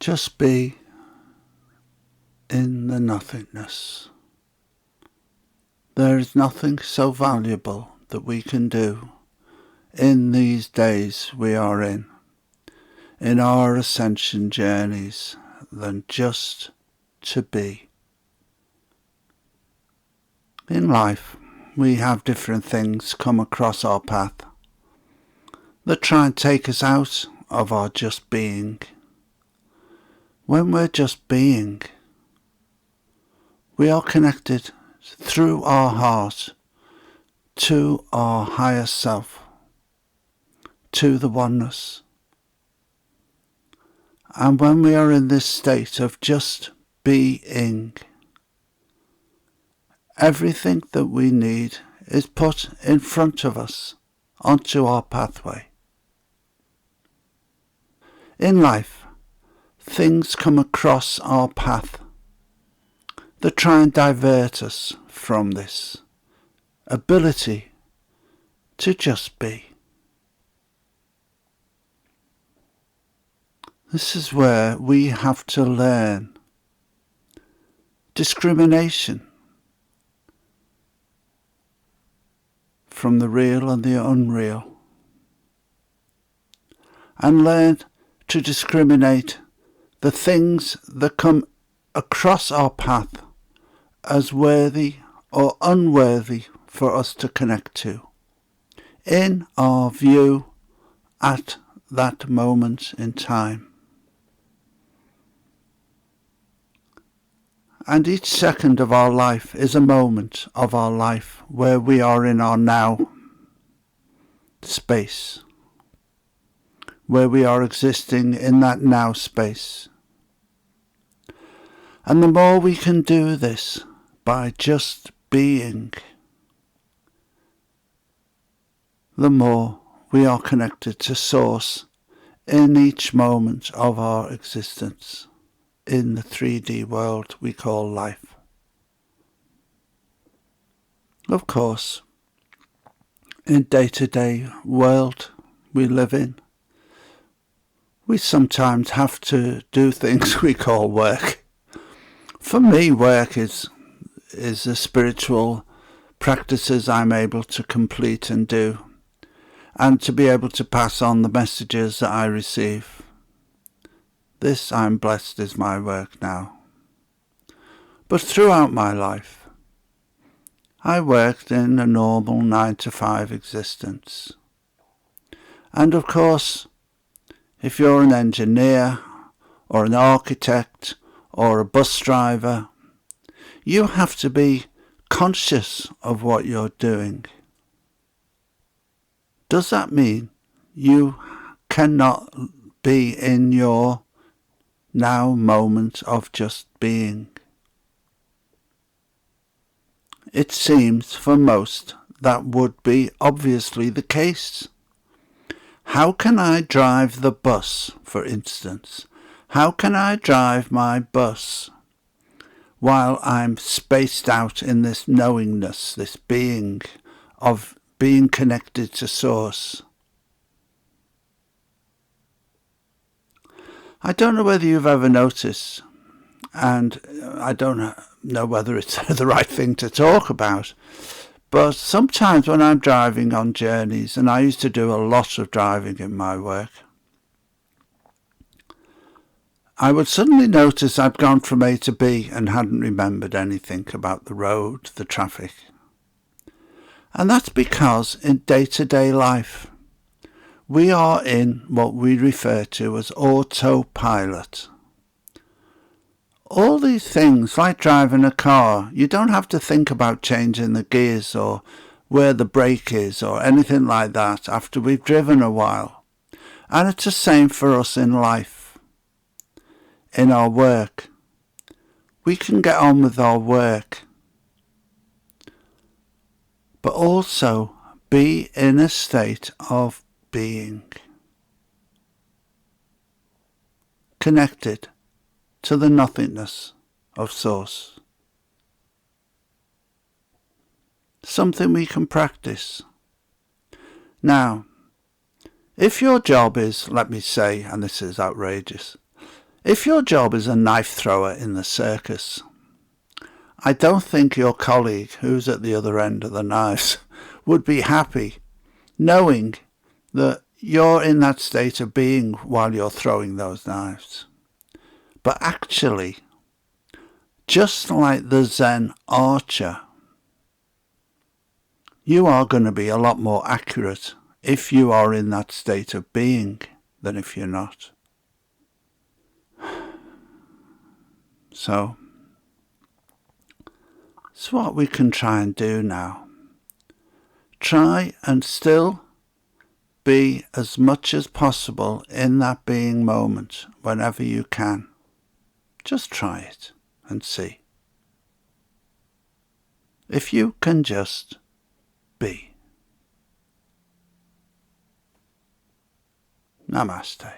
Just be in the nothingness. There is nothing so valuable that we can do in these days we are in our ascension journeys, than just to be. In life, we have different things come across our path that try and take us out of our just being. When we're just being, we are connected through our heart to our higher self, to the oneness. And when we are in this state of just being, everything that we need is put in front of us onto our pathway. In life, things come across our path that try and divert us from this ability to just be. This is where we have to learn discrimination from the real and the unreal, and learn to discriminate the things that come across our path as worthy or unworthy for us to connect to, in our view at that moment in time. And each second of our life is a moment of our life where we are in our now space, where we are existing in that now space. And the more we can do this by just being, the more we are connected to Source in each moment of our existence, in the 3D world we call life. Of course, in day-to-day world we live in, we sometimes have to do things we call work. For me, work is the spiritual practices I'm able to complete and do, and to be able to pass on the messages that I receive. This, I'm blessed, is my work now. But throughout my life, I worked in a normal 9-to-5 existence. And of course, if you're an engineer or an architect or a bus driver, you have to be conscious of what you're doing. Does that mean you cannot be in your now moment of just being? It seems for most that would be obviously the case. How can I drive the bus, for instance? How can I drive my bus while I'm spaced out in this knowingness, this being of being connected to Source? I don't know whether you've ever noticed, and I don't know whether it's the right thing to talk about, but sometimes when I'm driving on journeys, and I used to do a lot of driving in my work, I would suddenly notice I'd gone from A to B and hadn't remembered anything about the road, the traffic. And that's because in day-to-day life, we are in what we refer to as autopilot. All these things, like driving a car, you don't have to think about changing the gears or where the brake is or anything like that after we've driven a while. And it's the same for us in life, in our work. We can get on with our work, but also be in a state of being, connected to the nothingness of Source. Something we can practice. Now, if your job is, let me say, and this is outrageous, If your job is a knife thrower in the circus, I don't think your colleague who's at the other end of the knives would be happy knowing that you're in that state of being while you're throwing those knives. But actually, just like the Zen archer, you are going to be a lot more accurate if you are in that state of being than if you're not. So, it's what we can try and do now. Try and still be as much as possible in that being moment whenever you can. Just try it and see. If you can just be. Namaste.